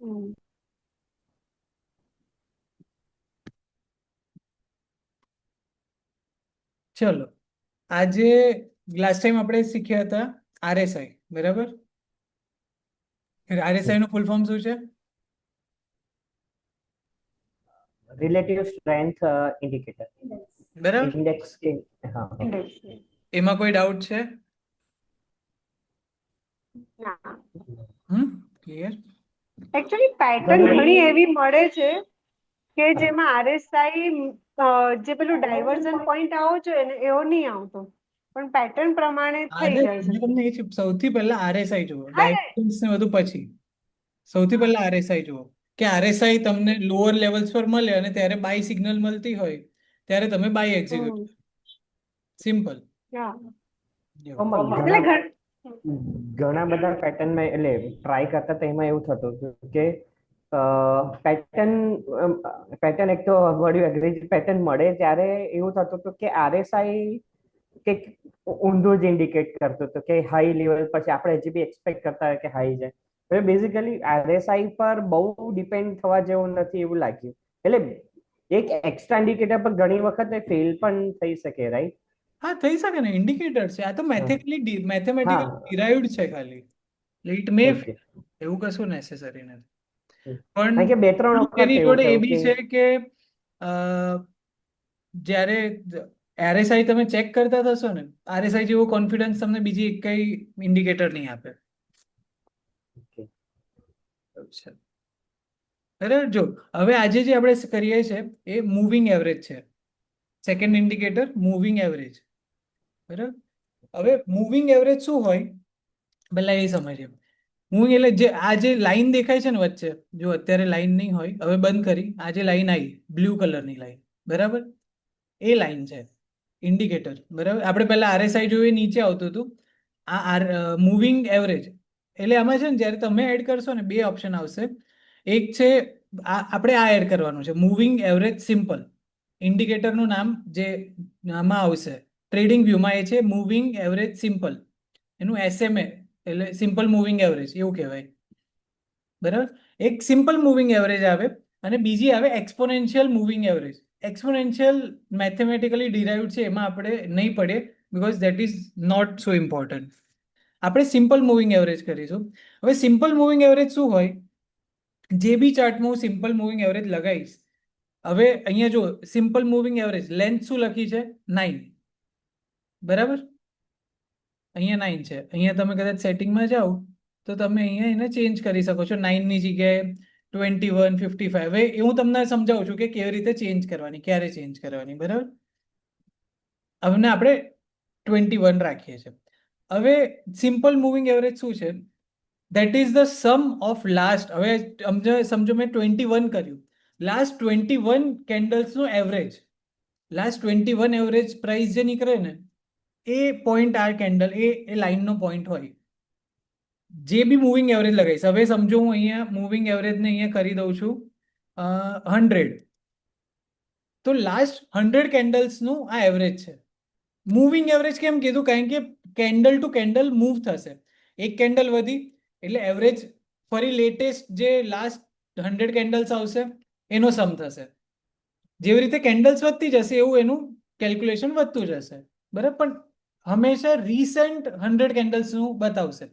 હમ. ચલો, આજે last time આપણે શીખ્યા હતા આરએસઆઈ, બરાબર? આરએસઆઈ નું ફૂલ ફોર્મ શું છે? રિલેટિવ સ્ટ્રેન્થ ઇન્ડિકેટર, બરાબર, ઇન્ડેક્સ કે હા હા. ઇન્ડેક્સ. એમાં કોઈ ડાઉટ છે? ના, ક્લિયર? એકચ્યુઅલી પેટર્ન ઘણી એવી મળે છે કે જેમાં આરએસઆઈ જે પેલું ડાયવર્ઝન પોઈન્ટ આવો જોઈએ ને એવો નહીં આવતો, પણ પેટર્ન પ્રમાણે થઈ જાય છે. તમને એ સૌથી પહેલા આરએસઆઈ જુઓ, હા ને. ડાયમેન્શન્સ ને બધું પછી. સૌથી પહેલા આરએસઆઈ જુઓ કે આરએસઆઈ તમને લોઅર લેવલ્સ પર મળે અને ત્યારે બાય સિગ્નલ મળતી હોય ત્યારે તમે બાય એક્ઝિક્યુટ. હમ. સિમ્પલ. હા. આમાં એટલે ઘણા બધા પેટર્નમાં એટલે ટ્રાય કરતા તો એમાં એવું થતું હતું કે પેટર્ન એક તો મળ્યું એગ્રી પેટર્ન મળે ત્યારે એવું થતું હતું કે આરએસઆઈ કંઈક ઊંધું જ ઇન્ડિકેટ કરતું હતું કે હાઈ લેવલ પછી આપણે હજી બી એક્સપેક્ટ કરતા હોય કે હાઈ જાય. હવે બેઝિકલી આરએસઆઈ પર બહુ ડિપેન્ડ થવા જેવું નથી એવું લાગ્યું. એટલે એક એક્સ્ટ્રા ઇન્ડિકેટર પર ઘણી વખત ફેલ પણ થઈ શકે, રાઈટ? હા, થઈ શકે ને, ઇન્ડિકેટર છે આ તો. મેથેમેટિકલ ડિરાઇવ્ડ છે ખાલી. It may okay. એવું કશું નેસેસરી નથી. કારણ કે પણ બે ત્રણ વખત એની એવું જોડે એ થયું બી કે છે કે જ્યારે આરએસઆઈ તમે ચેક કરતા થશો ને, આરએસઆઈ જેવો કોન્ફિડન્સ તમને બીજી એક કઈ ઇન્ડિકેટર નહીં આપે. બરાબર, જો હવે આજે જે આપણે કરીએ છીએ એ મૂવિંગ એવરેજ છે. Second indicator moving average. બરાબર, હવે મૂવિંગ એવરેજ શું હોય પહેલા એ સમજીએ. મૂવિંગ એટલે જે આ જે લાઈન દેખાય છે ને વચ્ચે, જો અત્યારે લાઈન નહીં હોય, હવે બંધ કરી, આ જે લાઈન આવી બ્લુ કલરની લાઈન, બરાબર, એ લાઈન છે ઇન્ડિકેટર. બરાબર, આપણે પહેલા આરએસઆઈ જોયું નીચે આવતું હતું. આ મૂવિંગ એવરેજ એટલે આમાં છે ને જ્યારે તમે એડ કરશો ને બે ઓપ્શન આવશે. એક છે આપણે આ એડ કરવાનું છે મૂવિંગ એવરેજ સિમ્પલ. ઇન્ડિકેટરનું નામ જે આમાં આવશે ટ્રેડિંગ વ્યૂમાં એ છે મૂવિંગ એવરેજ સિમ્પલ. એનું એસએમએ એટલે સિમ્પલ મૂવિંગ એવરેજ એવું કહેવાય. બરાબર, એક સિમ્પલ મૂવિંગ એવરેજ આવે અને બીજી આવે exponential moving average. Exponential mathematically derived છે, એમાં આપણે નહીં પડે because that is not so important. આપણે સિમ્પલ મૂવિંગ એવરેજ કરીશું. હવે સિમ્પલ મૂવિંગ એવરેજ શું હોય? જે બી ચાર્ટમાં હું સિમ્પલ મૂવિંગ એવરેજ લગાવીશ, હવે અહીંયા જો સિમ્પલ મૂવિંગ એવરેજ લેન્થ શું લખી છે? 9. બરાબર, અહીંયા 9 છે. અહીંયા તમે કદાચ સેટિંગમાં જાઓ તો તમે અહીંયા એને ચેન્જ કરી શકો છો 9 ની જગ્યાએ 21, 55. હવે એ હું તમને સમજાવું છું કે કેવી રીતે ચેન્જ કરવાની, ક્યારે ચેન્જ કરવાની. બરાબર, હવે આપણે 21 રાખીએ છીએ. હવે સિમ્પલ મૂવિંગ એવરેજ શું છે? That is the sum of last. હવે સમજો મેં 21 કર્યું, લાસ્ટ 21 કેન્ડલ્સનું એવરેજ. લાસ્ટ 21 એવરેજ પ્રાઇસ જે નીકળે ને એ પોઈન્ટ, આ કેન્ડલ એ લાઈનનો પોઈન્ટ હોય. જે બી મૂવિંગ એવરેજ લગાવીશ, હવે સમજો હું અહીંયા મૂવિંગ એવરેજને અહીંયા કરી દઉં છું 100, તો લાસ્ટ 100 કેન્ડલ્સનું આ એવરેજ છે. મૂવિંગ એવરેજ કેમ કીધું? કારણ કે કેન્ડલ ટુ કેન્ડલ મૂવ થશે. એક કેન્ડલ વધી એટલે એવરેજ ફરી લેટેસ્ટ જે લાસ્ટ 100 કેન્ડલ્સ આવશે એનો સમ થશે. જેવી રીતે કેન્ડલ્સ વધતી જશે એવું એનું કેલ્ક્યુલેશન વધતું જશે. બરાબર, પણ હંમેશા રિસેન્ટ 100 કેન્ડલ્સનું બતાવશે.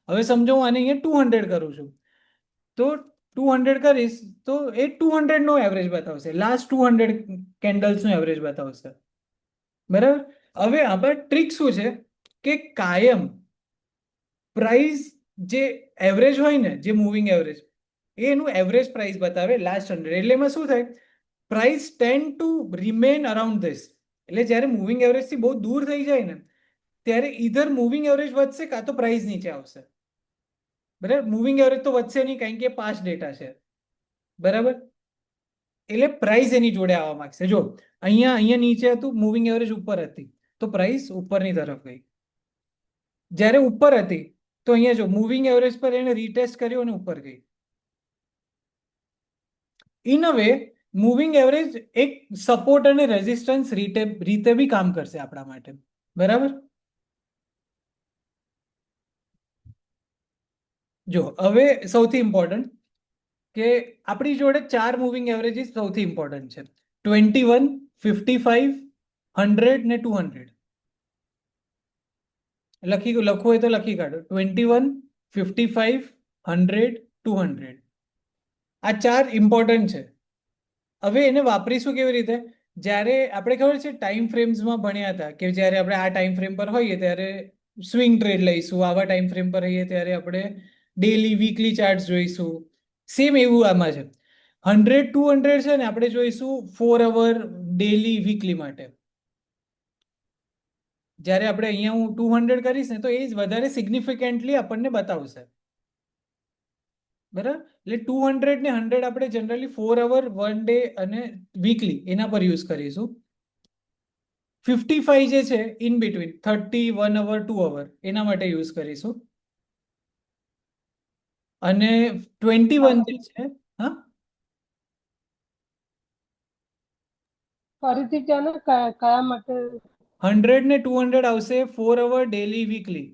હવે સમજો હું આને અહીંયા 200 કરું છું, તો 200 કરીશ તો એ 200 નો એવરેજ બતાવશે, લાસ્ટ 200 કેન્ડલ્સનું એવરેજ બતાવશે. બરાબર, હવે આમાં ટ્રીક શું છે કે કાયમ પ્રાઇસ જે એવરેજ હોય ને, જે મૂવિંગ એવરેજ, એનું એવરેજ પ્રાઇસ બતાવે લાસ્ટ 100. એટલે એમાં શું થાય? Price tend two remain around this. એટલે જ્યારે મૂવિંગ એવરેજથી બહુ દૂર થઈ જાય ને ત્યારે ઈધર મૂવિંગ એવરેજ વધશે કાં તો પ્રાઇસ નીચે આવશે. બરાબર, મૂવિંગ એવરેજ તો વધશે નહીં કારણ કે પાસ્ટ ડેટા છે. બરાબર, એટલે પ્રાઇસ એની જોડે આવવા માંગશે. જો અહીંયા અહીંયા નીચે હતું, મૂવિંગ એવરેજ ઉપર હતી તો પ્રાઇસ ઉપરની તરફ ગઈ. જ્યારે ઉપર હતી તો અહીંયા જો મૂવિંગ એવરેજ પર એને રીટેસ્ટ કર્યો અને ઉપર ગઈ. In a way moving average એક સપોર્ટ અને રેઝિસ્ટન્સ રીતે બી કામ કરશે આપણા માટે. બરાબર, જો હવે સૌથી ઇમ્પોર્ટન્ટ કે આપણી જોડે 4 મૂવિંગ એવરેજીસ સૌથી ઇમ્પોર્ટન્ટ છે, 21, 55, 100 ને 200. લખવું હોય તો લખી કાઢો, 21, 55, 100, 200. આ 4 ઇમ્પોર્ટન્ટ છે. હવે એને વાપરીશું કેવી રીતે? જ્યારે આપણે ખબર છે ટાઈમ ફ્રેમ્સમાં ભણ્યા હતા કે જ્યારે આપણે આ ટાઈમ ફ્રેમ પર હોઈએ ત્યારે સ્વિંગ ટ્રેડ લઈશું, આવા ટાઈમ ફ્રેમ પર રહીએ ત્યારે આપણે ડેલી વીકલી ચાર્ટ જોઈશું. સેમ એવું આમાં છે. 100, 200 છે ને આપણે જોઈશું 4 અવર ડેલી વીકલી માટે. જ્યારે આપણે અહીંયા હું 200 કરીશ ને તો એ જ વધારે સિગ્નિફિકન્ટલી આપણને બતાવશે. બરાબર? એટલે 200 ને 100 આપણે જનરલી 4 અવર, 1 ડે અને વીકલી એના પર યુઝ કરીશું. 55 જે છે ઇન બિટવીન 30, 1 અવર, 2 અવર એના માટે યુઝ કરીશું. અને 21 જે છે, હા ફરીથી કહો ને કયા માટે? 100 ને 200 આવશે 4 અવર ડેલી વીકલી.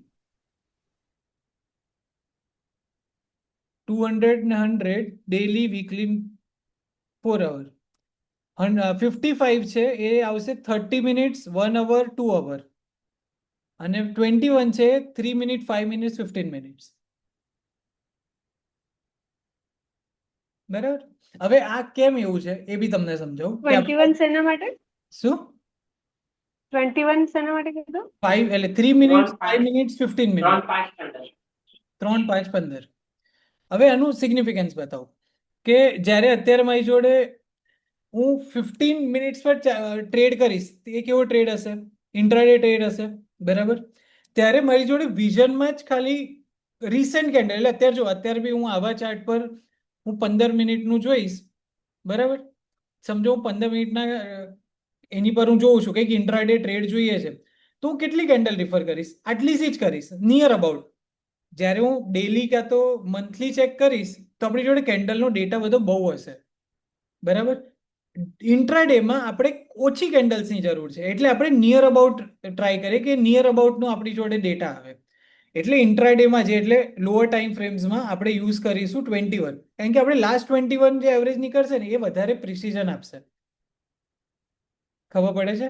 200 ને 100 ડેલી વીકલી 4 અવર. 55 છે એ આવશે 30 મિનિટ્સ, 1 અવર, 2 અવર. અને 21 છે 3 મિનિટ, 5 મિનિટ્સ, 15 મિનિટ્સ. બરાબર? હવે આ કેમ એવું છે એ બી તમને સમજાવું કે 21 શેના માટે? શું 21 શેના માટે કીધું? 5 એટલે 3 મિનિટ્સ, 5 મિનિટ્સ, 15 મિનિટ, 3, 5, 15. હવે આનું સિગ્નિફિકન્સ બતાવું કે જ્યારે અત્યારે મારી જોડે હું 15 મિનિટ્સ પર ટ્રેડ કરીશ, એ કેવો ટ્રેડ હશે? ઇન્ટ્રાડે ટ્રેડ હશે. બરાબર? ત્યારે મારી જોડે વિઝનમાં જ ખાલી રિસેન્ટ કેન્ડલ, એટલે અત્યારે જો અત્યારે બી હું આવા ચાર્ટ પર હું 15 મિનિટનું જોઈશ. બરાબર? સમજો હું 15 મિનિટના એની પર હું જોઉં છું કે ઇન્ટ્રાડે ટ્રેડ જોઈએ છે તો હું કેટલી કેન્ડલ રિફર કરીશ? આટલી જ કરીશ, નિયર અબાઉટ. જ્યારે હું ડેલી કાં તો મંથલી ચેક કરીશ તો આપણી જોડે કેન્ડલનો ડેટા બધો બહુ હશે. બરાબર? ઇન્ટ્રાડેમાં આપણે ઓછી કેન્ડલ્સની જરૂર છે એટલે આપણે નિયર અબાઉટ ટ્રાય કરીએ કે નિયર અબાઉટનું આપણી જોડે ડેટા આવે. એટલે ઇન્ટ્રાડેમાં જે એટલે લોઅર ટાઈમ ફ્રેમ્સમાં આપણે યુઝ કરીશું 21, કારણ કે આપણે લાસ્ટ 21 જે એવરેજ નીકળશે ને એ વધારે પ્રિસિઝન આપશે. ખબર પડે છે?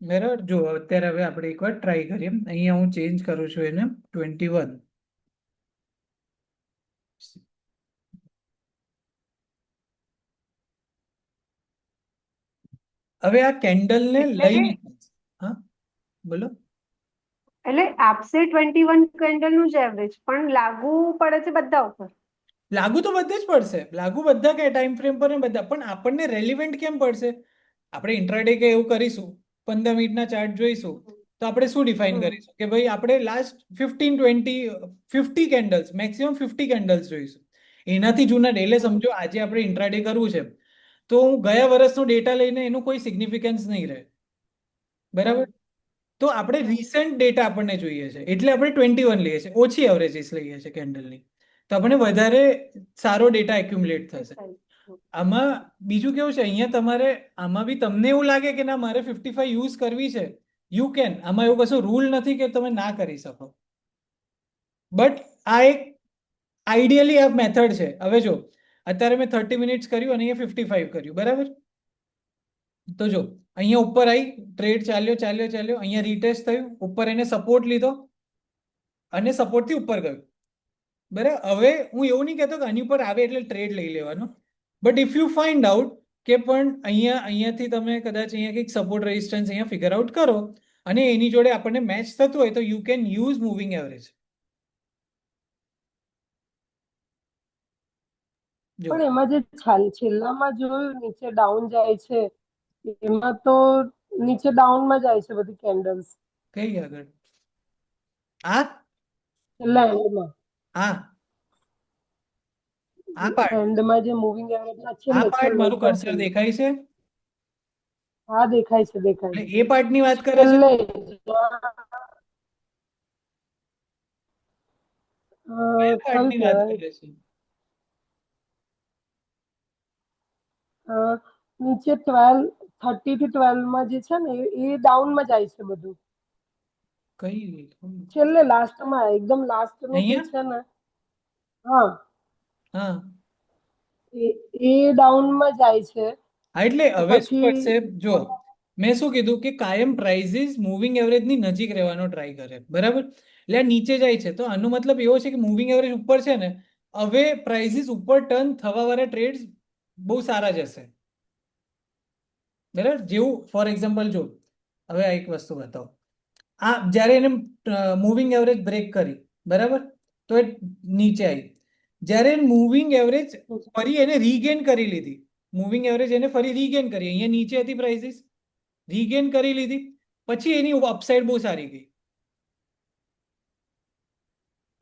બરાબર? જો અત્યારે હવે આપણે એકવાર ટ્રાય કરીએ. અહીંયા હું ચેન્જ કરું છું એને 21. હવે આ કેન્ડલને લઈને, હા બોલો. એટલે આપશે 21 કેન્ડલનું જ એવરેજ, પણ લાગુ પડે છે બધા ઉપર. લાગુ તો બધે જ પડશે, લાગુ બધા કે ટાઈમ ફ્રેમ પર ને બધા, પણ આપણને રેલિવેન્ટ કેમ પડશે? આપણે ઇન્ટ્રાડે કે એવું કરીશું, 15 મિનિટના ચાર્ટ જોઈશું તો આપણે શું ડિફાઇન કરીશું કે ભાઈ આપણે લાસ્ટ 15, 20, 50 કેન્ડલ્સ, મેક્સિમમ 50 કેન્ડલ્સ જોઈશું. એનાથી જૂના ડેલે સમજો આજે આપણે ઇન્ટ્રાડે કરવું છે તો હું ગયા વર્ષનો ડેટા લઈને એનું કોઈ સિગ્નિફિકન્સ નહીં રહે. બરાબર? તો આપણે રિસેન્ટ ડેટા આપણને જોઈએ છે એટલે આપણે 21 લઈએ છીએ, ઓછી એવરેજીસ લઈએ છીએ કેન્ડલની, તો આપણે વધારે સારો ડેટા એક્યુમ્યુલેટ થશે. આમાં બીજું કેવું છે, અહીંયા તમારે આમાં બી તમને એવું લાગે કે ના મારે 55 યુઝ કરવી છે, યુ કેન. આમાં એવું કશું રૂલ નથી કે તમે ના કરી શકો, બટ આ એક આઈડિયલી આ મેથડ છે. હવે જો અત્યારે મેં 30 મિનિટ્સ કર્યું અને અહીંયા 55 કર્યું. બરાબર? તો જો અહીંયા ઉપર આવી ટ્રેડ ચાલ્યો ચાલ્યો ચાલ્યો, અહીંયા રીટેસ્ટ થયું, ઉપર એને સપોર્ટ લીધો અને સપોર્ટથી ઉપર ગયું. બરાબર? હવે હું એવું નહીં કહેતો કે આની ઉપર આવે એટલે ટ્રેડ લઈ લેવાનો, but if you find out કે પણ અહીંયાથી તમે કદાચ અહીંયા કંઈક સપોર્ટ રેઝિસ્ટન્સ અહીંયા ફિગર આઉટ કરો અને એની જોડે આપણને મેચ થતું હોય તો you can use moving average. પણ એમાં જે છેલ્લામાં જોયું નીચે ડાઉન જાય છે, એમાં તો નીચે ડાઉનમાં જાય છે બધી કેન્ડલ્સ. કઈ આગળ? આ છેલ્લા એન્ડમાં, આ આ પાર્ટ, એન્ડમાં જે મૂવિંગ એવરેજ આ છેલ્લે પાર્ટ છેલ્લે મારું એકદમ કર્સર છેલ્લે. દેખાય છે? હા દેખાય છે, દેખાય એટલે છે એ પાર્ટની વાત કરે છે. છેલ્લે. કયા કયું પાર્ટની વાત કહેવાય? કરે છે? નીચે 12, 30 થી 12 માં જે છે ને એ ડાઉનમાં જાય છે બધું. કઈ છેલ્લે લાસ્ટમાં એકદમ લાસ્ટનું જે અહીંયા છે ને, હા હા એ ડાઉનમાં જાય છે હા એટલે તો હવે શું પછી કરશે જો મેં શું કીધું કે કાયમ પ્રાઇઝીસ મૂવિંગ એવરેજની નજીક રહેવાનો ટ્રાય કરે બરાબર એટલે આ નીચે જાય છે તો આનો મતલબ એવો છે કે મૂવિંગ એવરેજ ઉપર છે ને હવે પ્રાઇઝીસ ઉપર ટર્ન થવા વાળા ટ્રેડ્સ બહુ સારા જશે બરાબર જેવું ફોર એક્ઝામ્પલ જો હવે આ એક વસ્તુ બતાવો આ જ્યારે એને મૂવિંગ એવરેજ બ્રેક કરી બરાબર તો એ નીચે આવી જ્યારે મૂવિંગ એવરેજ ફરી એને રીગેન કરી લીધી મૂવિંગ એવરેજ એને ફરી રીગેન કરી અહીંયા નીચે હતી પ્રાઇસીસ રીગેન કરી લીધી પછી એની અપસાઇડ બહુ સારી ગઈ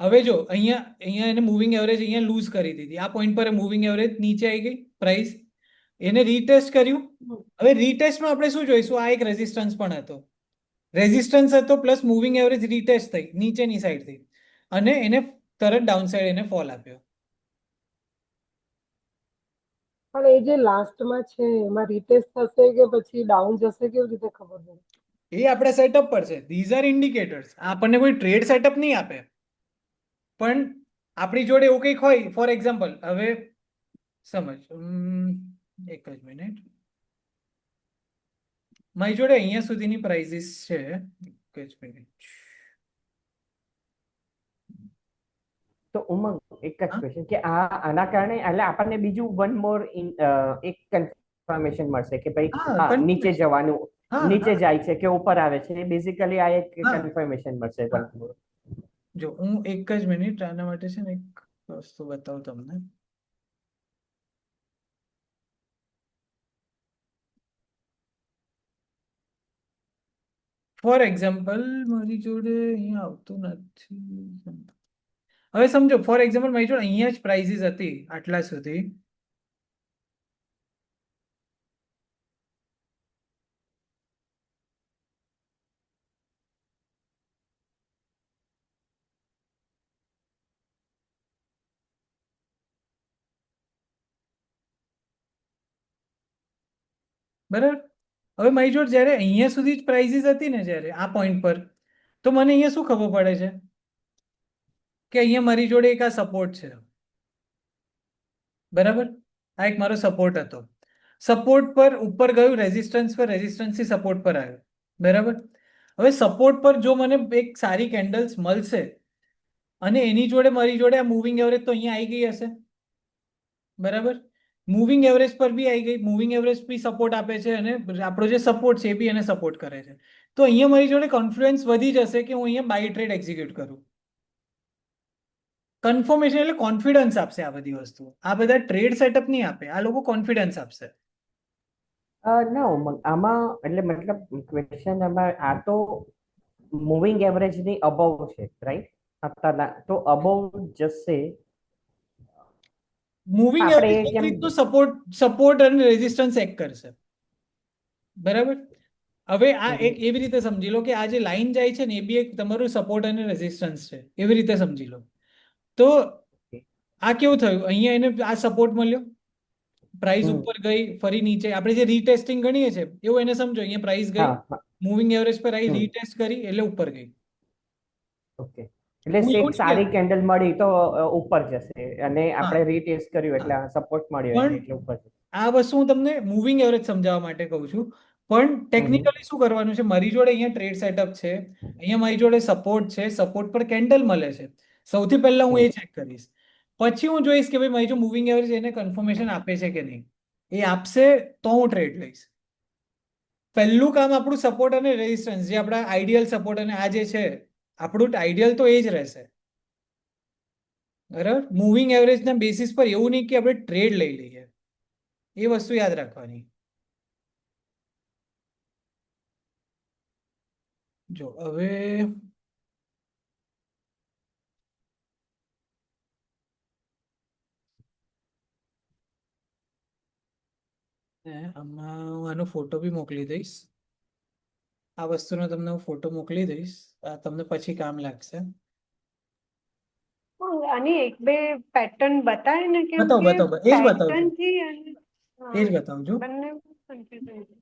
હવે જો અહીંયા અહીંયા એને મૂવિંગ એવરેજ અહીંયા લૂઝ કરી દીધી આ પોઈન્ટ પર મૂવિંગ એવરેજ નીચે આવી ગઈ પ્રાઇસ એને રીટેસ્ટ કર્યું હવે રીટેસ્ટમાં આપણે શું જોઈશું આ એક રેઝિસ્ટન્સ પણ હતો રેઝિસ્ટન્સ હતો પ્લસ મૂવિંગ એવરેજ રીટેસ્ટ થઈ નીચેની સાઈડથી અને એને તરત ડાઉન સાઈડ એને ફોલ આપ્યો પણ એ જે લાસ્ટમાં છે એમાં રીટેસ્ટ થશે કે પછી ડાઉન જશે કેવી રીતે ખબર પડે? એ આપણે સેટઅપ પર છે ધીઝ આર ઇન્ડિકેટર્સ આપણને કોઈ ટ્રેડ સેટઅપ નહીં આપે પણ આપણી જોડે એવું કંઈક હોય ફોર એક્ઝામ્પલ હવે સમજ એક જ મિનિટ મારી જોડે અહીંયા સુધીની પ્રાઇઝીસ છે એક જ મિનિટ તો ઉમંગ એક જ હા ક્વેશ્ચન કે આના કારણે એટલે આપણને બીજું વન મોર એક કન્ફર્મેશન મળશે કે ભાઈ હા હા નીચે confirmation. જવાનું હા નીચે હા જાય છે કે ઉપર આવે છે બેઝિકલી આ એક હા કન્ફર્મેશન મળશે હા one more. જો હું એક જ મિનિટ આના માટે છે ને એક વસ્તુ બતાવું તમને ફોર એક્ઝામ્પલ મારી જોડે અહીંયા આવતું નથી હવે સમજો ફોર એક્ઝામ્પલ મારી જોડે અહીંયા જ પ્રાઇઝીસ હતી આટલા સુધી બરાબર હવે મારી જોડે જ્યારે અહીંયા સુધી જ પ્રાઇઝીસ હતી ને જ્યારે આ પોઈન્ટ પર તો મને અહીંયા શું ખબર પડે છે કે અહીંયા મારી જોડે એક આ સપોર્ટ છે બરાબર આ એક મારો સપોર્ટ હતો સપોર્ટ પર ઉપર ગયું રેઝિસ્ટન્સથી સપોર્ટ પર આવ્યો બરાબર હવે સપોર્ટ પર જો મને એક સારી કેન્ડલ્સ મળશે અને એની જોડે મારી જોડે આ મૂવિંગ એવરેજ તો અહીંયા આવી ગઈ હશે બરાબર મૂવિંગ એવરેજ પર બી આવી ગઈ મૂવિંગ એવરેજ બી સપોર્ટ આપે છે અને આપણો જે સપોર્ટ છે એ બી એને સપોર્ટ કરે છે તો અહીંયા મારી જોડે કોન્ફિડન્સ વધી જશે કે હું અહીંયા બાય ટ્રેડ એક્ઝિક્યુટ કરું કન્ફર્મેશન એટલે કોન્ફિડન્સ આપશે આ બધી વસ્તુ આ બધા ટ્રેડ સેટઅપ નહીં આપે આ લોકો કોન્ફિડન્સ આપશે ના ઉમંગ આમાં એટલે મતલબ ક્વેશ્ચન આમાં આ તો મૂવિંગ એવરેજ ની અબવ છે રાઈટ તો અબવ જશે મૂવિંગ આપણે એવરેજ એક કેમ રીતનું સપોર્ટ અને રેઝિસ્ટન્સ એક કરશે બરાબર હવે આ એક એવી રીતે સમજી લો કે આ જે લાઈન જાય છે ને એ બી એક તમારું સપોર્ટ અને રેઝિસ્ટન્સ છે એવી રીતે સમજી લો તો આ કેવું થયું અહીંયા એને આ સપોર્ટ મળ્યો પ્રાઇસ ઉપર ગઈ ફરી નીચે આપણે જે રીટેસ્ટિંગ ગણીએ છીએ એવું એને સમજો અહીંયા પ્રાઇસ ગઈ હા હા મૂવિંગ એવરેજ પર આવી રીટેસ્ટ કરી એટલે ઉપર ગઈ ઓકે એટલે હું એવું એક નહીં સારી કહેતો કેન્ડલ મળી તો ઉપર જશે અને હા આપણે રીટેસ્ટ કર્યું હા એટલે સપોર્ટ મળ્યો પણ એને એટલે ઉપર જશે આ વસ્તુ હું તમને મૂવિંગ એવરેજ સમજાવવા માટે કહું છું પણ ટેકનિકલી શું કરવાનું છે મારી જોડે અહીંયા ટ્રેડ સેટઅપ છે અહીંયા મારી જોડે સપોર્ટ છે સપોર્ટ પર કેન્ડલ મળે છે સૌથી પહેલા હું એ ચેક કરીશ પછી હું જોઈશ કે ભાઈ મારી જો મૂવિંગ એવરેજ એને કન્ફર્મેશન આપે છે કે નહીં એ આપશે તો હું ટ્રેડ લઈશ પહેલું કામ આપણું સપોર્ટ અને રેઝિસ્ટન્સ જે આપણા આઈડિયલ સપોર્ટ અને આ જે છે આપણું આઈડિયલ તો એ જ રહેશે બરાબર મૂવિંગ એવરેજના બેસિસ પર એવું નહીં કે આપણે ટ્રેડ લઈ લઈએ એ વસ્તુ યાદ રાખવાની જો હવે આમાં હું આનો ફોટો બી મોકલી દઈશ આ વસ્તુનો તમને હું ફોટો મોકલી દઈશ આ તમને પછી કામ લાગશે આની એક બે પેટર્ન બતાય ને કેમ બતાવો કે બતાવો એ જ બતાવું પેટર્ન છું થી અને એ જ બતાવું છું બંને કન્ફ્યુઝન છે.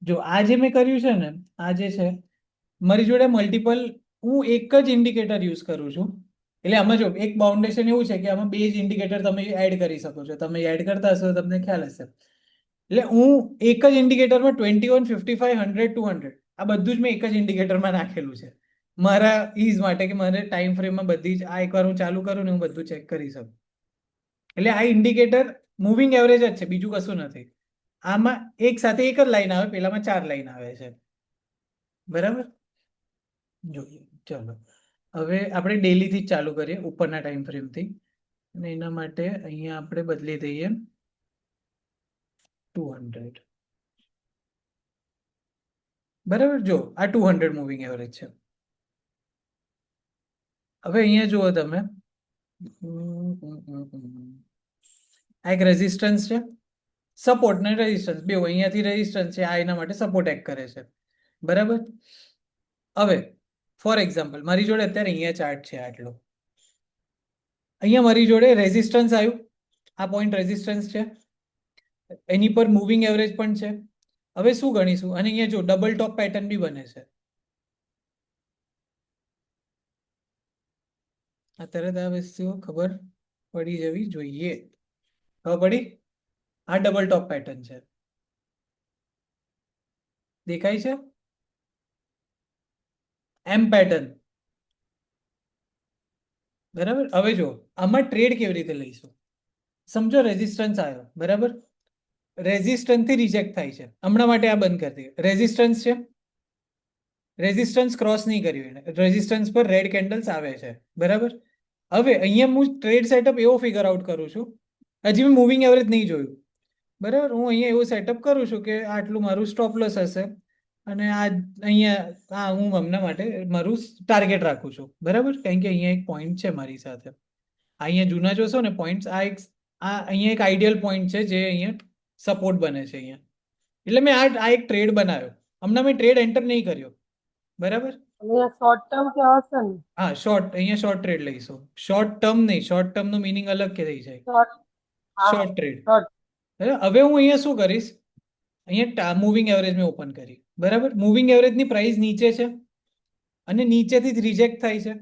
જો આ જે મેં કર્યું છે ને આ જે છે મારી જોડે મલ્ટિપલ, હું એક જ ઇન્ડિકેટર યુઝ કરું છું. એટલે આમાં જો એક બાઉન્ડેશન એવું છે કે આમાં બે જ ઇન્ડિકેટર તમે એડ કરી શકો છો. તમે એડ કરતા હશો તો તમને ખ્યાલ હશે. એટલે હું એક જ ઇન્ડિકેટરમાં 21, 55, 100, 200 આ બધું જ મેં એક જ ઇન્ડિકેટરમાં નાખેલું છે મારા ઇઝ માટે, કે મારે ટાઈમ ફ્રેમમાં બધી જ આ એકવાર હું ચાલુ કરું ને હું બધું ચેક કરી શકું. એટલે આ ઇન્ડિકેટર મૂવિંગ એવરેજ જ છે, બીજું કશું નથી. આમાં એક સાથે એક જ લાઈન આવે, પેલામાં 4 લાઈન આવે છે. બરાબર, જોઈએ. ચલો હવે આપણે ડેલીથી જ ચાલુ કરીએ, ઉપરના ટાઈમ ફ્રેમથી. અને એના માટે અહીંયા આપણે બદલી દઈએ 200. બરાબર, જો આ 200 મૂવિંગ એવરેજ છે. હવે અહીંયા જુઓ તમે, આ એક રેઝિસ્ટન્સ છે, સપોર્ટ ને રેઝિસ્ટન્સ બે અહીંયાથી રેઝિસ્ટન્સ છે, આ એના માટે સપોર્ટ એક્ટ કરે છે. બરાબર, હવે ફોર એક્ઝામ્પલ મારી જોડે અત્યારે અહીંયા ચાર્ટ છે આટલો, અહીંયા મારી જોડે રેઝિસ્ટન્સ આવ્યું, આ પોઈન્ટ રેઝિસ્ટન્સ છે, એની પર મૂવિંગ એવરેજ પણ છે. હવે શું ગણીશું, અને અહીંયા જો ડબલ ટોપ પેટર્ન બી બને છે. આ તરત આ વસ્તુઓ ખબર પડી જવી જોઈએ. ખબર પડી? આ ડબલ ટોપ પેટર્ન છે, દેખાય છે? એમ પેટર્ન. બરાબર, હવે જો આમાં ટ્રેડ કેવી રીતે લઈશું, સમજો રેઝિસ્ટન્સ આવ્યો, બરાબર, રેઝિસ્ટન્સ થી રિજેક્ટ થાય છે, હમણાં માટે આ બંધ કરી દઈએ. રેઝિસ્ટન્સ છે, રેઝિસ્ટન્સ ક્રોસ નહીં કર્યું, રેઝિસ્ટન્સ પર રેડ કેન્ડલ્સ આવે છે. બરાબર, હવે અહીંયા હું ટ્રેડ સેટઅપ એવો ફિગર આઉટ કરું છું, હજી મેં મૂવિંગ એવરેજ નહીં જોયું. બરાબર, હું અહીંયા એવું સેટઅપ કરું છું કે આટલું મારું સ્ટોપ લોસ હશે, અને આ અહીંયા હું હમણાં માટે મારું ટાર્ગેટ રાખું છું. બરાબર, કારણ કે અહીંયા એક પોઈન્ટ છે મારી સાથે, અહીંયા જૂના જોશો ને પોઈન્ટ્સ, આ અહીંયા એક આઈડિયલ પોઈન્ટ છે જે અહીંયા સપોર્ટ બને છે અહીંયા. એટલે મેં આ એક ટ્રેડ બનાવ્યો, હમણાં મેં ટ્રેડ એન્ટર નહીં કર્યો. બરાબર, અહીંયા શોર્ટ ટર્મ કહેવાશે ને? હા શોર્ટ, અહીંયા શોર્ટ ટ્રેડ લઈશું. શોર્ટ ટર્મ નહીં, શોર્ટ ટર્મ નું મિનિંગ અલગ કે થઈ જાય. Short short trade. શોર્ટ હવે હું અહીંયા શું કરીશ, અહીંયા મૂવિંગ એવરેજ મેં ઓપન કરી. બરાબર, મૂવિંગ એવરેજ ની પ્રાઇસ નીચે છે અને નીચેથી જ રિજેક્ટ થાય છે.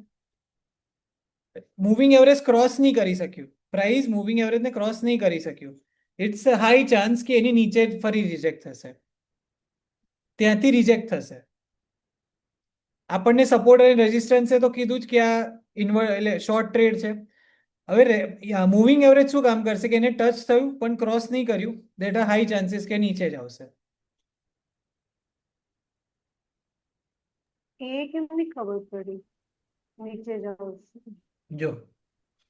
મૂવિંગ એવરેજ ક્રોસ નહીં કરી શક્યું, પ્રાઇસ મૂવિંગ એવરેજ ને ક્રોસ નહીં કરી શક્યું. ઇટ્સ અ હાઈ ચાન્સ કે એની નીચે જ ફરી રિજેક્ટ થશે, ત્યાંથી રિજેક્ટ થશે. આપણને સપોર્ટ અને રેઝિસ્ટન્સ છે તો કીધું જ કે આ એટલે શોર્ટ ટ્રેડ છે. હવે મૂવિંગ એવરેજ શું કામ કરશે કે એને ટચ થયું પણ ક્રોસ નહીં કર્યું, દેટ આર હાઈ ચાન્સીસ કે નીચે જ આવશે. એ કેમ નહીં ખબર પડી નીચે જાવ? જો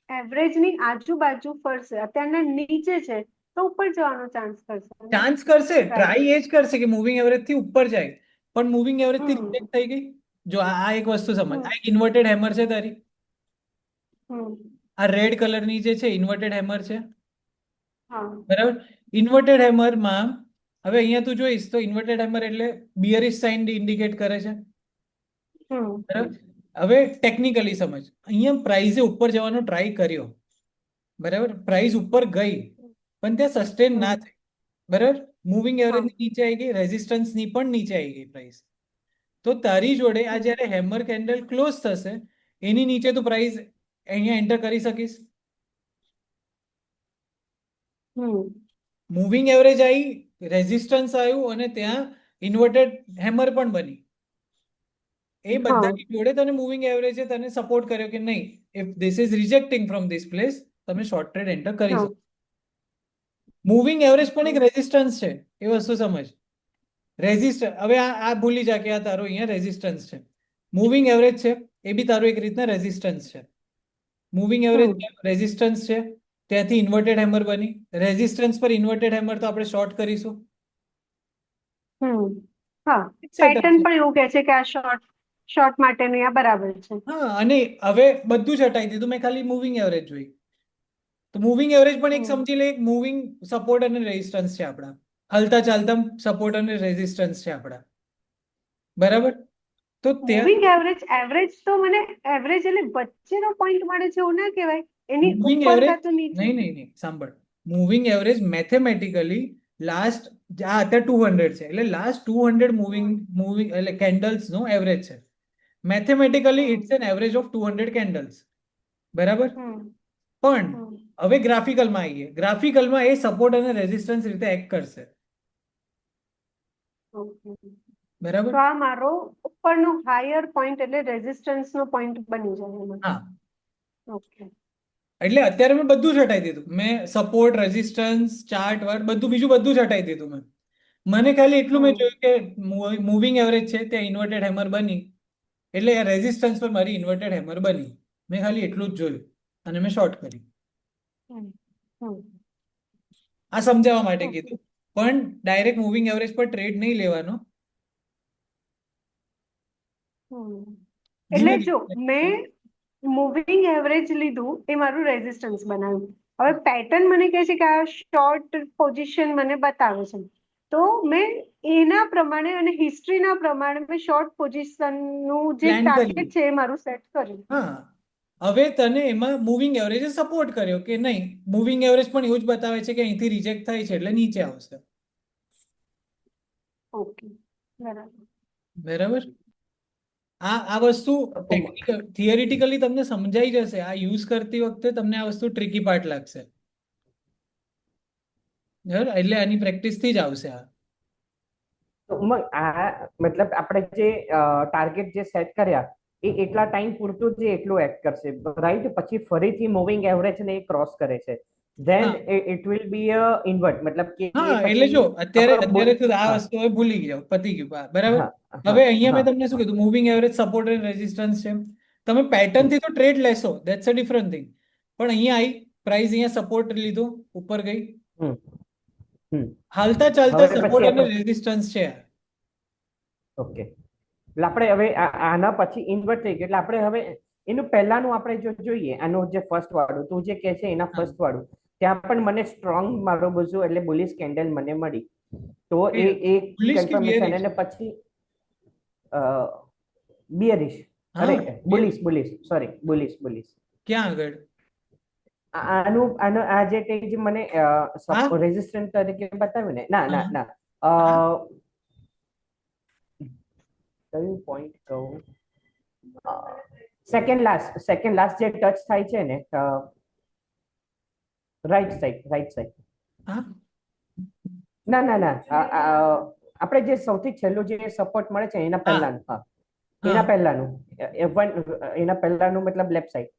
એવરેજ ની આજુબાજુ ફરશે, અત્યારના નીચે છે તો ઉપર જવાનો ચાન્સ કરશે. ચાન્સ કરશે, ટ્રાય એ જ કરશે કે મૂવિંગ એવરેજ થી ઉપર જાય, પણ મૂવિંગ એવરેજ થી રિજેક્ટ થઈ ગઈ. જો આ એક વસ્તુ સમજ, આ એક ઇન્વર્ટેડ હેમર છે તારી, આ રેડ કલરની જે છે ઇન્વર્ટેડ હેમર છે. બરાબર, ઇન્વર્ટેડ હેમરમાં હવે અહીંયા તું જોઈશ તો ઇન્વર્ટેડ હેમર એટલે બિયરિશ સાઇન ઇન્ડિકેટ કરે છે. બરાબર, હવે ટેકનિકલી સમજ, અહીંયા પ્રાઇઝે ઉપર જવાનો ટ્રાય કર્યો, બરાબર, પ્રાઇસ ઉપર ગઈ પણ ત્યાં સસ્ટેન ના થઈ. બરાબર, મૂવિંગ એવરેજ નીચે આવી ગઈ, રેઝિસ્ટન્સ ની પણ નીચે આવી ગઈ પ્રાઇસ. તો તારી જોડે આ જ્યારે હેમર કેન્ડલ ક્લોઝ થશે એની નીચે તું પ્રાઇસ અહીંયા એન્ટર કરી શકીશ. મૂવિંગ એવરેજ આવી, રેઝિસ્ટન્સ આવ્યું અને ત્યાં ઇન્વર્ટેડ હેમર પણ બની. એ બધાની જોડે તને મૂવિંગ એવરેજે તને સપોર્ટ કર્યો કે નહીં, if this is rejecting from this place, તમે શોર્ટ ટ્રેડ એન્ટર કરી શકો. મૂવિંગ એવરેજ પણ એક રેઝિસ્ટન્સ છે, એ વસ્તુ સમજ. હવે આ ભૂલી જા કે આ તારો અહીંયા રેઝિસ્ટન્સ છે, મૂવિંગ એવરેજ છે એ બી તારો એક રીતના રેઝિસ્ટન્સ છે. મૂવિંગ એવરેજ રેઝિસ્ટન્સ છે, ત્યાંથી ઇન્વર્ટેડ હેમર બની, રેઝિસ્ટન્સ પર ઇન્વર્ટેડ હેમર તો આપણે શોર્ટ કરીશું. હા, પેટર્ન પણ એવું કહે છે કે આ શોર્ટ માટેનું આ બરાબર છે. હા, અને હવે બધું જ હટાવી દીધું, મેં ખાલી મૂવિંગ એવરેજ જોઈ. તો મૂવિંગ એવરેજ પણ એક સમજી લે, એક મૂવિંગ સપોર્ટ અને રેઝિસ્ટન્સ છે આપણા, હલતા ચાલતા સપોર્ટ અને રેઝિસ્ટન્સ છે આપણા. બરાબર, તો મૂવિંગ એવરેજ તો મને એવરેજ એટલે વચ્ચેનો પોઈન્ટ મળે છે એવું ના કહેવાય, એની મૂવિંગ ઉપર એવરેજ કાં તો નીચે. નહીં, સાંભળ, મૂવિંગ એવરેજ મેથેમેટિકલી લાસ્ટ આ અત્યારે 200 છે એટલે લાસ્ટ 200 મૂવિંગ એટલે કેન્ડલ્સ નો એવરેજ છે. Mathematically it's an average of 200 candles, બરાબર? હમ પણ હમ હવે ગ્રાફિકલમાં આવીએ. ગ્રાફિકલમાં એ સપોર્ટ અને રેઝિસ્ટન્સ રીતે એક્ટ કરશે, ઓકે. બરાબર? તો આ મારો ઉપરનો હાયર પોઈન્ટ એટલે રેઝિસ્ટન્સ નો પોઈન્ટ બની જાય એમાં. હા, ઓકે. એટલે અત્યારે મેં બધું જ હટાવી દીધું. મેં સપોર્ટ, રેઝિસ્ટન્સ, ચાર્ટ વર્ટ બધું જ હટાવી દીધું મેં. મને ખાલી એટલું મેં હમ જોયું કે મૂવિંગ એવરેજ છે ત્યાં ઇન્વર્ટેડ હેમર બની, એટલે રેઝિસ્ટન્સ પર મારી ઇન્વર્ટેડ હેમર બની. મેં ખાલી એટલું જ જોયું અને મેં શોર્ટ કરી. હમ હમ આ સમજાવવા માટે ઓકે. કીધું. પણ ડાયરેક્ટ મૂવિંગ એવરેજ પર ટ્રેડ નહીં લેવાનો. એટલે ધીમે જો ધીમે. મેં મૂવિંગ એવરેજ લીધું એ મારું રેઝિસ્ટન્સ બનાવ્યું. હવે પેટર્ન મને કહે છે કે આ શોર્ટ પોઝિશન મને બતાવે છે, તો મેં એના પ્રમાણે અને હિસ્ટ્રીના પ્રમાણે મેં શોર્ટ પોઝિશનનું જે પ્લાન કર્યું. ટાર્ગેટ છે એ મારું સેટ કર્યું. હા, હવે તને એમાં મૂવિંગ એવરેજે સપોર્ટ કર્યો કે નહીં. મૂવિંગ એવરેજ પણ એવું જ બતાવે છે કે અહીંથી રિજેક્ટ થાય છે એટલે નીચે આવશે, ઓકે, બરાબર. બરાબર? આ વસ્તુ તો ટેકનિકલ થિયરિટિકલી તમને સમજાઈ જશે. આ યુઝ કરતી વખતે તમને આ વસ્તુ ટ્રિકી પાર્ટ લાગશે, બરાબર? એટલે આની પ્રેક્ટિસથી જ આવશે આ. આ મતલબ આપણે જે ટાર્ગેટ જે સેટ કર્યા એ એટલા ટાઈમ પૂરતું જ એટલું એક્ટ કરશે, રાઈટ? પછી ફરીથી મૂવિંગ એવરેજ ને ક્રોસ કરે છે, ધેન હા it will be a invert, મતલબ કે હા, એ એટલે પછી જો અત્યારે આપણો તો આ હા વસ્તુ હવે ભૂલી ગયો, પતી ગયું, બરાબર? હા હા હવે અહીંયા હા મેં તમને શું કીધું, મૂવિંગ એવરેજ, સપોર્ટ અને રેઝિસ્ટન્સ છે. તમે હમ, પેટર્નથી તો ટ્રેડ લેશો, ધેટ્સ અ ડિફરન્ટ થિંગ. પણ અહીંયા આવી પ્રાઇસ, અહીંયા સપોર્ટ લીધો, ઉપર ગઈ, હમ, હમ. હાલતા ચાલતા હવે પછી સપોર્ટ અને આપણે રેઝિસ્ટન્સ છે. ઓકે, એટલે આપણે હવે આના પછી ઇન્વર્ટ થઈ ગયું, એટલે આપણે હવે એનું પહેલાનું આપણે જો જોઈએ, આનું જે ફર્સ્ટ વાળું તું જે કહે છે એના હા, ફર્સ્ટ વાળું, ત્યાં પણ મને સ્ટ્રોંગ મારો બધું એટલે બુલિશ કેન્ડલ મને મળી, તો એ બુલિશ કે કન્ફર્મેશન. બિયરિશ? અને પછી બિયરિશ, હા, અરે બુલિશ સોરી, બુલિશ. ક્યાં આગળ? આનું આ જે કંઈ જે મને હા રેઝિસ્ટન્ટ તરીકે બતાવ્યું ને, ના ના હા ના, હા કયું પોઈન્ટ કહું, સેકન્ડ લાસ્ટ જે ટચ થાય છે ને, રાઈટ સાઈડ. હા ના ના ના, આપણે જે સૌથી છેલ્લું જે સપોર્ટ મળે છે એના હા પહેલાનું, હા હા એના પહેલાનું, F1 એના પહેલાનું, મતલબ લેફ્ટ સાઈડ.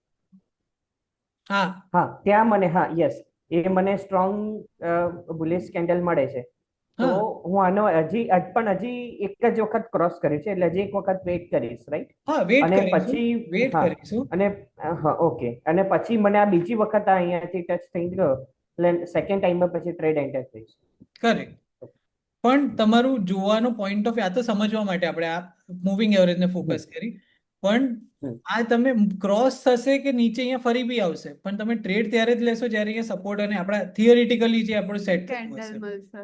હા હા ત્યાં મને, હા યસ, એ મને સ્ટ્રોંગ બુલિશ કેન્ડલ મળે છે. તો હા હું આનો હજી એક જ વખત ક્રોસ કર્યું છે, એટલે હજી એક વખત વેઇટ કરીશ, રાઈટ? હા, વેટ અને કરીશું, પછી વેટ હા, કરીશું. અને હા ઓકે, અને પછી મને આ બીજી વખત આ અહીંયાથી ટચ થઈ ગયો, એટલે સેકન્ડ ટાઈમમાં પછી ટ્રેડ એન્ટર થઈશ. કરેક્ટ. પણ તમારું જોવાનો પોઈન્ટ ઓફ આ તો સમજવા માટે આપણે આ મૂવિંગ એવરેજને ફોકસ કરી. પણ હમ. આ તમે ક્રોસ થશે કે નીચે અહીંયા ફરી બી આવશે, પણ તમે ટ્રેડ ત્યારે જ લેશો જ્યારે અહીંયા સપોર્ટ અને આપણા થિયરિટિકલી જે આપણું સેટ થતું કેન્ડલ હશે, મળશે.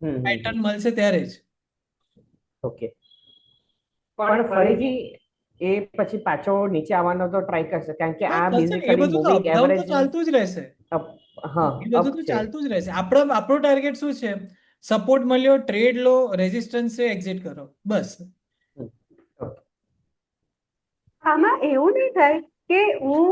પેટર્ન મળશે ત્યારે જ. ઓકે, પણ ફરીથી એ પછી પાછો નીચે આવવાનો તો ટ્રાય કરશે, કારણ કે હા, આ થશે ને. એ બેઝિકલી બધું તો મૂવિંગ અપડાઉન તો એવરેજ ચાલતું જ રહેશે. હા એ બધું અપ તો છે. ચાલતું જ રહેશે. આપણો ટાર્ગેટ શું છે? સપોર્ટ મળ્યો, ટ્રેડ લો, રેઝિસ્ટન્સ છે, એક્ઝિટ કરો, બસ. હમ, okay. આમાં એવું નહીં થાય કે હું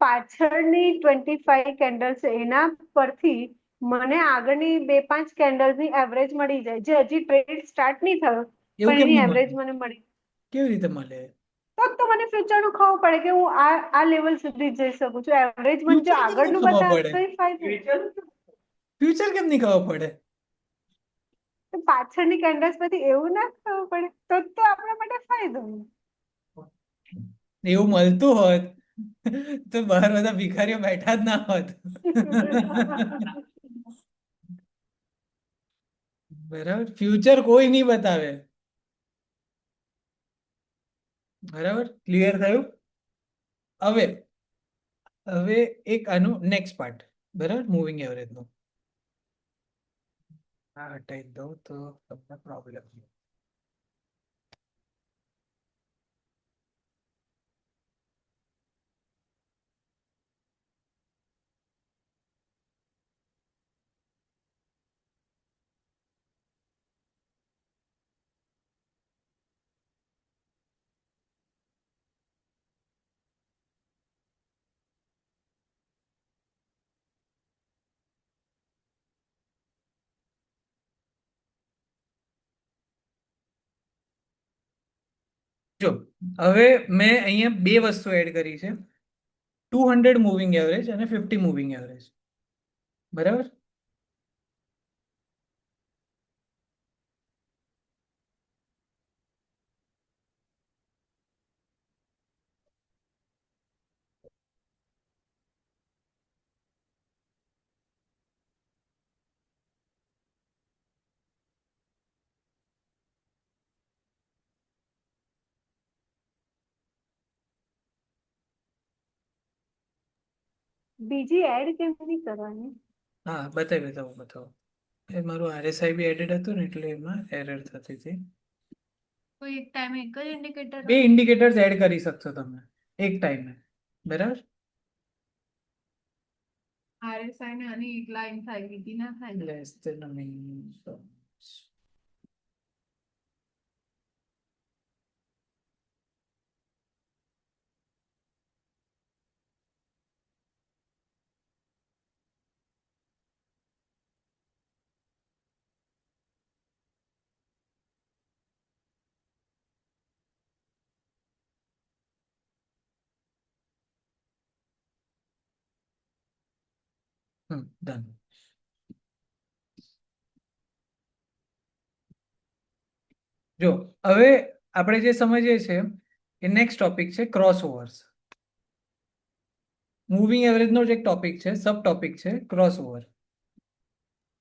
પાછળની 25 કેન્ડલ છે એના પરથી મને આગળની 2-5 કેન્ડલ્સની એવરેજ મળી જાય, જે હજી ટ્રેડ સ્ટાર્ટ નહીં થયો એવું પણ કેમ એની નહીં મળે? એવરેજ મને મળી, કેવી રીતે મળે? તો મને ફ્યુચરનું ખબર પડે કે હું આ લેવલ સુધી જઈ શકું છું. એવરેજ મને જો ફ્યુચર કેમ નહીં આગળનું ખબર બતાવે પડે? તો એ ફાયદો. ફ્યુચર કેમ નહીં ખબર પડે? તો પાછળની કેન્ડલ્સ પરથી એવું ના ખબર પડે તો આપણા માટે ફાયદો. એવું મળતું હોત તો બહાર બધા ભિખારીઓ બેઠા જ ના હોત. બરાબર, ફ્યુચર કોઈ નહીં બતાવે. બરાબર, ક્લિયર થયું? હવે હવે એક આનું નેક્સ્ટ પાર્ટ, બરાબર, મૂવિંગ એવરેજ નું આ હટાવી દઉં તો તમને પ્રોબ્લેમ. જો હવે મેં અહીંયા બે વસ્તુ એડ કરી છે, 200 મૂવિંગ એવરેજ અને 50 મૂવિંગ એવરેજ, બરાબર. બીજી એડ કેમ નહીં કરવાની? હા, બતાવો. એ મારું RSI બી એડેડ હતું ને એટલે એમાં એરર થતી હતી. કોઈ એક ટાઈમે એક જ ઇન્ડિકેટર બે ઇન્ડિકેટર્સ એડ કરી શકશો તમે એક ટાઈમે, બરાબર. RSI ને આની એક લાઈન થાય બીજી ના થાય. Less than a minute. Done. જો હવે આપણે જે સમજીએ છીએ એ નેક્સ્ટ ટોપિક છે ક્રોસઓવર્સ. મૂવિંગ એવરેજ નો જ એક ટોપિક છે, સબ ટોપિક છે ક્રોસઓવર.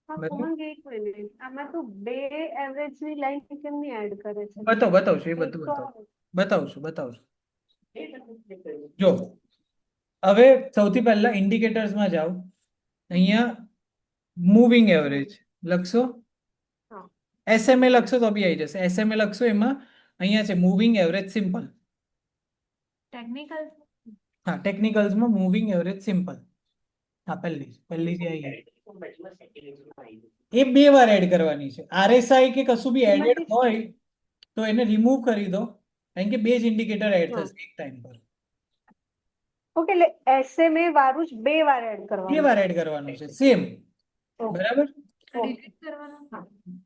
હા, બરાબર. ઉમંગ એક મિનિટ, આમાં તો બે એવરેજ ની લાઈન કેમ નહીં એડ કરે છે? બતાવશું એ એક બધું તો બતાવશું. જો હવે સૌથી પહેલા ઇન્ડિકેટર્સમાં જાઓ, અહીંયા મૂવિંગ એવરેજ લખશો, હા. SMA લખશો તો બી આવી જશે. SMA લખશો એમાં અહીંયા છે મૂવિંગ એવરેજ સિમ્પલ. ટેકનિકલ હા, ટેકનિકલ્સમાં મૂવિંગ એવરેજ સિમ્પલ. હા, પહેલી જે આવી એ બે વાર એડ કરવાની છે. RSI કે કશું બી એડેડ એમાંથી હોય તો એને રિમૂવ કરી દો, કારણ કે બે જ ઇન્ડિકેટર એડ હા. થશે એક ટાઈમ પર. ઓકે, એટલે SMA વાળું જ બે વાર એડ બે કરવાનું. વાર એડ કરવાનું છે સેમ, ઓકે. બરાબર. ડિલીટ કરવાનો.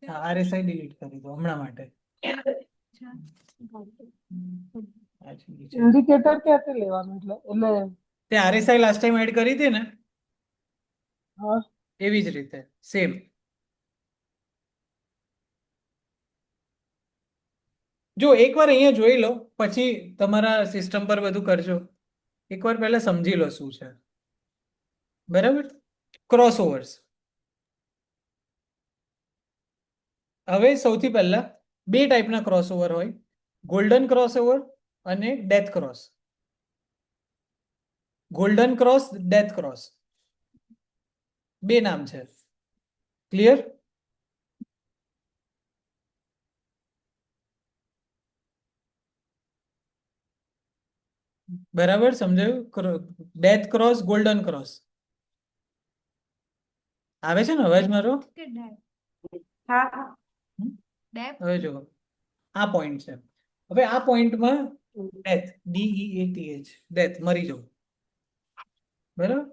હા, RSI ડિલીટ કરી દો હમણાં માટે. અચ્છા. આ છે નીચે. ઇન્ડિકેટર ક્યાંથી લેવાનું એટલે તે RSI લાસ્ટ ટાઈમ એડ કરી હતી ને હા એવી જ રીતે સેમ. જો એકવાર અહીંયા જોઈ લો પછી તમારા સિસ્ટમ પર બધું કરજો. એકવાર પહેલા સમજી લો શું છે, બરાબર. ક્રોસઓવર્સ. હવે સૌથી પહેલા બે ટાઈપના ક્રોસઓવર હોય, ગોલ્ડન ક્રોસઓવર અને death cross. Golden cross, death cross, બે નામ છે. ક્લિયર? બરાબર સમજાયું? Death cross, golden cross. આવે છે ને અવાજ મારો? કે ડેપ હા, હા. ડેપ હવે જો આ પોઈન્ટ છે. હવે આ પોઈન્ટમાં ડેથ, DEATH, ડેથ, મરી જવું, બરાબર.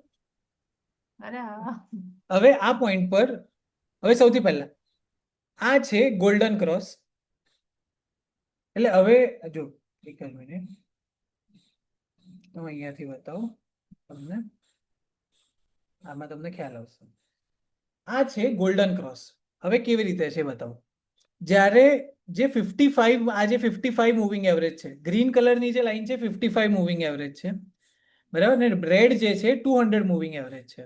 અરે હા. હવે આ પોઈન્ટ પર હવે સૌથી પહેલા આ છે ગોલ્ડન ક્રોસ. એટલે હવે જો એક જ મિનિટ, હું અહીંયાથી બતાવું તમને, આમાં તમને ખ્યાલ આવશે. આ છે ગોલ્ડન ક્રોસ. હવે કેવી રીતે છે બતાવો. જ્યારે જે 55, આ જે 55 મૂવિંગ એવરેજ છે, ગ્રીન કલરની જે લાઈન છે 55 મૂવિંગ એવરેજ છે, બરાબર ને. રેડ જે છે 200 મૂવિંગ એવરેજ છે,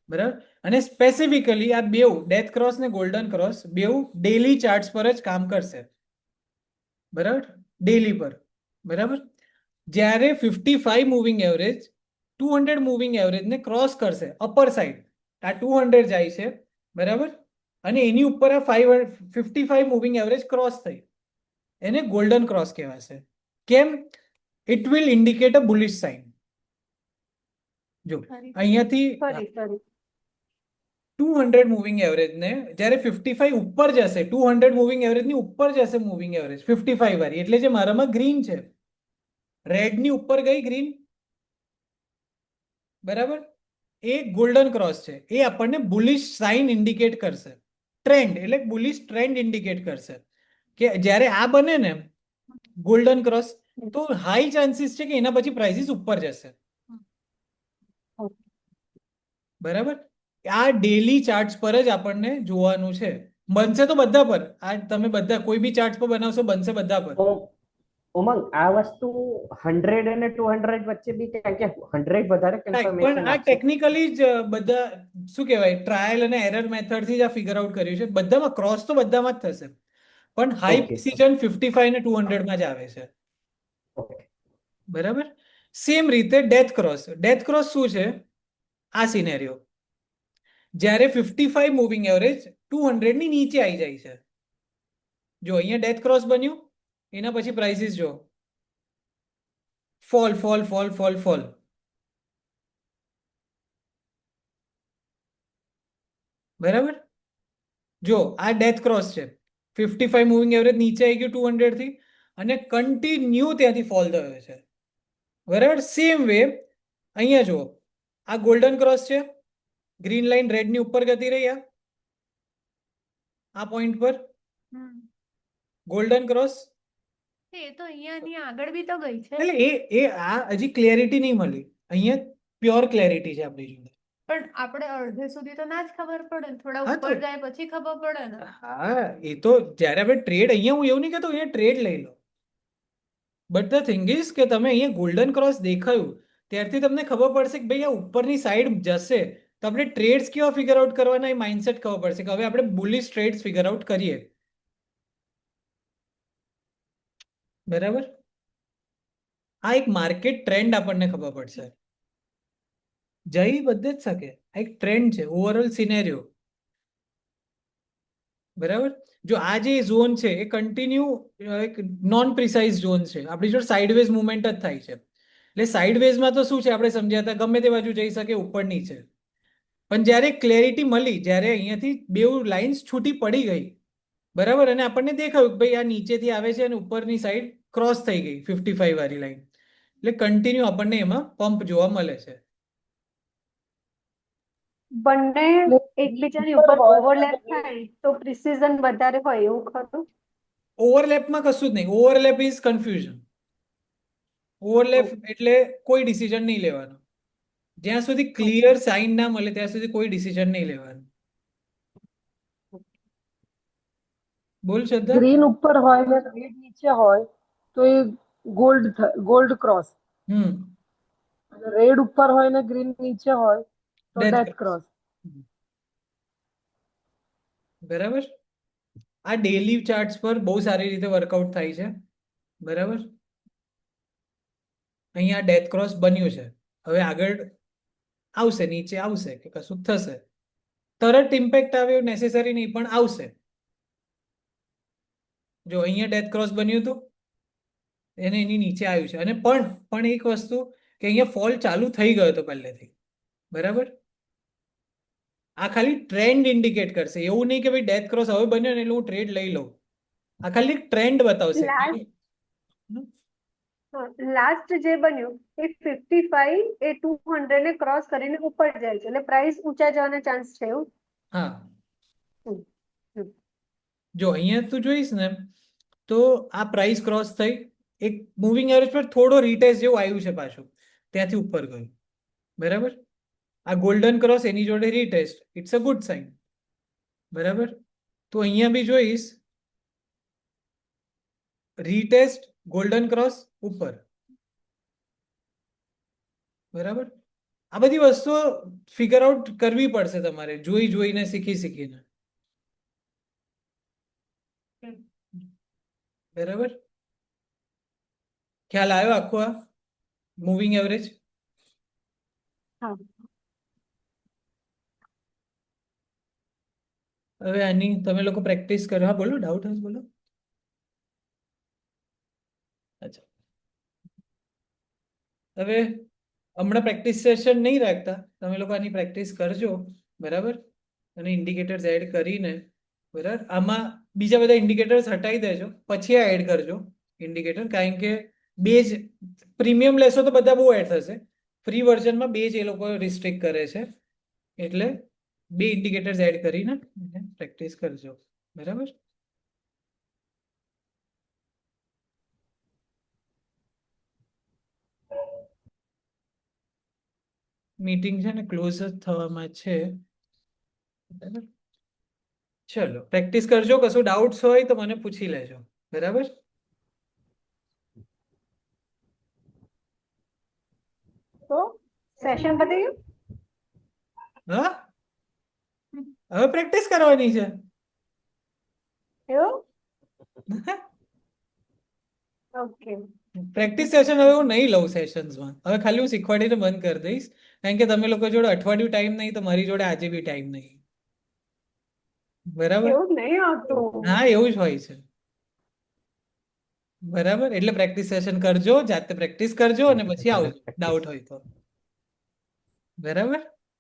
બરાબર. અને સ્પેસિફિકલી આ બેઉ ડેથ ક્રોસ ને ગોલ્ડન ક્રોસ બેઉ ડેલી ચાર્ટ્સ પર જ કામ કરશે, બરાબર, ડેલી પર, બરાબર. જ્યારે 55 મૂવિંગ એવરેજ 200 મૂવિંગ એવરેજ ને ક્રોસ કરશે અપર સાઈડ, આ 200 જાય છે, બરાબર, અને એની ઉપર આ 55 મૂવિંગ એવરેજ ક્રોસ થઈ, એને ગોલ્ડન ક્રોસ કહેવાશે. કેમ? It will indicate a bullish sign. જો અહીંયાથી ફરી 200 મૂવિંગ એવરેજ ને જ્યારે 55 ઉપર જશે, 200 મૂવિંગ એવરેજ ની ઉપર જશે મૂવિંગ એવરેજ 55 વાળી, એટલે જે મારામાં ગ્રીન છે, રેડ ની ઉપર ગઈ ગ્રીન, બરાબર, એ ગોલ્ડન ક્રોસ છે. એ આપણને બુલિશ સાઇન ઇન્ડિકેટ કરશે. ટ્રેન્ડ એટલે બુલિશ ટ્રેન્ડ ઇન્ડિકેટ કરશે કે જ્યારે આ બને ને, ગોલ્ડન ક્રોસ, તો હાઈ ચાન્સીસ છે કે એના પછી પ્રાઇસીસ ઉપર જશે. બરાબર, આ ડેલી ચાર્ટ્સ પર જ આપણને જોવાનું છે. બનશે તો બધા પર, આ તમે બધા કોઈ બી ચાર્ટ્સ પર બનાવશો બનશે બધા પર. ઉમંગ, આ વસ્તુ 100 અને 200 વચ્ચે બી, કારણ કે 100 વધારે પણ કન્ફર્મેશન આ આપશે. ટેકનિકલી જ બધા શું કહેવાય ટ્રાયલ અને એરર મેથડ થી જ આ ફિગર આઉટ કર્યું છે. બધામાં ક્રોસ તો બધામાં જ થશે, પણ હાઈ Okay. પ્રિસિઝન 55 ને 200 માં જ આવે છે. Okay. બરાબર, સેમ રીતે ડેથ ક્રોસ. ડેથ ક્રોસ શું છે? આ સિનેરિયો જ્યારે 55 મૂવિંગ એવરેજ 200 ની નીચે આવી જાય છે. જો અહીંયા ડેથ ક્રોસ બન્યું, એના પછી પ્રાઇસીસ જો fall fall fall fall fall. બરાબર, જો આ ડેથ ક્રોસ છે. 55 મૂવિંગ એવરેજ નીચે આવી ગયું 200 થી, અને કન્ટિન્યુ ત્યાંથી ફોલ થયો છે. બરાબર, સેમ વે અહીંયા જુઓ, આ ગોલ્ડન ક્રોસ છે. ગ્રીન લાઈન રેડ ની ઉપર જતી રહી, આ પોઈન્ટ પર ગોલ્ડન ક્રોસ. એ તો અહીંયાની આગળ બી તો ગઈ છે. એટલે એ આ હજી ક્લેરિટી નહીં મળી. અહીંયા પ્યોર ક્લેરિટી છે આપણી જોડે. પણ આપણે અડધે સુધી તો ના જ ખબર પડે ને, થોડા હા તો- ઉપર જાય પછી ખબર પડે ને. હા, એ તો જ્યારે આપણે ટ્રેડ, અહીંયા હું એવું નહીં કહેતો અહીંયા ટ્રેડ લઈ લો, બટ ધ થિંગ ઇઝ કે તમે અહીંયા ગોલ્ડન ક્રોસ દેખાયું ત્યારથી તમને ખબર પડશે કે ભાઈ આ ઉપરની સાઈડ જશે, તો આપણે ટ્રેડ્સ કેવા ફિગર આઉટ કરવાના એ માઇન્ડસેટ ખબર પડશે કે હવે આપણે બુલિશ ટ્રેડ્સ ફિગર આઉટ કરીએ. બરાબર, આ એક માર્કેટ ટ્રેન્ડ આપણને ખબર પડશે. જઈ બધે જ શકે, આ એક ટ્રેન્ડ છે, ઓવરઓલ સિનેરિયો. બરાબર, જો આ જે ઝોન છે એ કન્ટિન્યુ એક નોન પ્રિસાઇઝ ઝોન છે. આપણી જોડે સાઇડવેઝ મુવમેન્ટ જ થાય છે. એટલે સાઇડવેઝમાં તો શું છે, આપણે સમજ્યા હતા ગમે તે બાજુ જઈ શકે, ઉપર નીચે. પણ જ્યારે ક્લેરિટી મળી, જ્યારે અહીંયાથી બે લાઇન્સ છૂટી પડી ગઈ, બરાબર, અને આપણને દેખાયું કે ભાઈ આ નીચેથી આવે છે અને ઉપરની સાઈડ ક્રોસ થઈ ગઈ 55 વાળી લાઈન, એટલે કન્ટિન્યુ આપણને એમાં પંપ જોવા મળે છે. બંને એકબીજાની ઉપર ઓવરલેપ થાય તો પ્રિસિઝન વધારે હોય એવું ખરું? ઓવરલેપમાં કશું જ નહીં. Overlap is confusion. ઓવરલેપ એટલે કોઈ ડિસિઝન નહીં લેવાનો. જ્યાં સુધી ક્લિયર સાઇન ના મળે ત્યાં સુધી કોઈ ડિસિઝન નહીં લેવાનું. બોલ શ્રદ્ધા. ગ્રીન ઉપર હોય ને રેડ નીચે હોય તો એ ગોલ્ડ ક્રોસ, હમ અને રેડ ઉપર હોય ને ગ્રીન નીચે હોય તો Death ડેથ cross. ક્રોસ. બરાબર, આ ડેલી ચાર્ટ્સ પર બહુ સારી રીતે વર્કઆઉટ થાય છે. બરાબર, અહીંયા ડેથ ક્રોસ બન્યું છે. હવે આગળ આવશે, નીચે આવશે કે કશું થશે, તરત ઇમ્પેક્ટ આવે એવું નેસેસરી નહીં, પણ આવશે. જો અહીંયા ડેથ ક્રોસ બન્યું હતું, એને એની નીચે આવ્યું છે. અને પણ એક વસ્તુ કે અહીંયા ફોલ ચાલુ થઈ ગયો હતો પહેલેથી. બરાબર, આ ખાલી ટ્રેન્ડ ઇન્ડિકેટ કરશે, એવું નહીં કે ભાઈ ડેથ ક્રોસ હવે બન્યો ને એટલે હું ટ્રેડ લઈ લઉં. આ ખાલી ટ્રેન્ડ બતાવશે. લાસ્ટ જે બન્યું એ 55 એ 200 ને ક્રોસ કરીને ઉપર જાય છે, એટલે પ્રાઇસ ઊંચા જવાના ચાન્સ છે એવું? હા, હમ, હમ. જો અહીંયા તું જોઈશ ને તો આ પ્રાઇસ ક્રોસ થઈ, એક મૂવિંગ એવરેજ પર થોડો રીટેસ્ટ જેવું આવ્યું છે પાછું, ત્યાંથી ઉપર ગયું. બરાબર, આ ગોલ્ડન ક્રોસ એની જોડે retest, it's a good sign. બરાબર, તો અહીંયા બી જોઈશ રીટેસ્ટ, ગોલ્ડન ક્રોસ ઉપર. બરાબર, આ બધી વસ્તુઓ ફિગર આઉટ કરવી પડશે તમારે, જોઈને શીખીને. બરાબર, ખ્યાલ આવ્યો આખો આ મૂવિંગ એવરેજ? હા. હવે આની તમે લોકો પ્રેક્ટિસ કરો. હા બોલો, ડાઉટ હશે બોલો. અચ્છા, હવે હમણાં પ્રેક્ટિસ સેશન નહીં રાખતા, તમે લોકો આની પ્રેક્ટિસ કરજો. બરાબર, અને ઇન્ડિકેટર્સ એડ કરીને, બરાબર, આમાં બીજા બધા ઇન્ડિકેટર્સ હટાવી દેજો, પછી આ એડ કરજો ઇન્ડિકેટર. કારણ કે બે જ પ્રીમિયમ લેશો તો બધા બહુ એડ થશે, ફ્રી વર્ઝનમાં બે જ એ લોકો રિસ્ટ્રિક્ટ કરે છે. એટલે બે ઇન્ડિકેટર્સ એડ કરીને પ્રેક્ટિસ કરજો. બરાબર, મીટિંગ છે ને ક્લોઝ જ થવામાં છે. બરાબર. ચલો પ્રેક્ટિસ કરજો, કશું ડાઉટ્સ હોય તો મને પૂછી લેજો. બરાબર. તો સેશન પતી ગયું? હા, હવે પ્રેક્ટિસ કરવાની છે. એવું? ઓકે. પ્રેક્ટિસ સેશન હવે હું નહીં લઉં સેશન્સમાં. હવે ખાલી હું શીખવાડીને બંધ કરી દઈશ, કારણ કે તમે લોકો જોડે અઠવાડિયું ટાઈમ નહીં તો મારી જોડે આજે બી ટાઈમ નહીં. બરાબર. એવું નહીં આવતું. હા, એવું જ હોય છે. બરાબર. એટલે પ્રેક્ટિસ સેશન કરજો, જાતે પ્રેક્ટિસ કરજો અને પછી આવજો ડાઉટ હોય તો. બરાબર.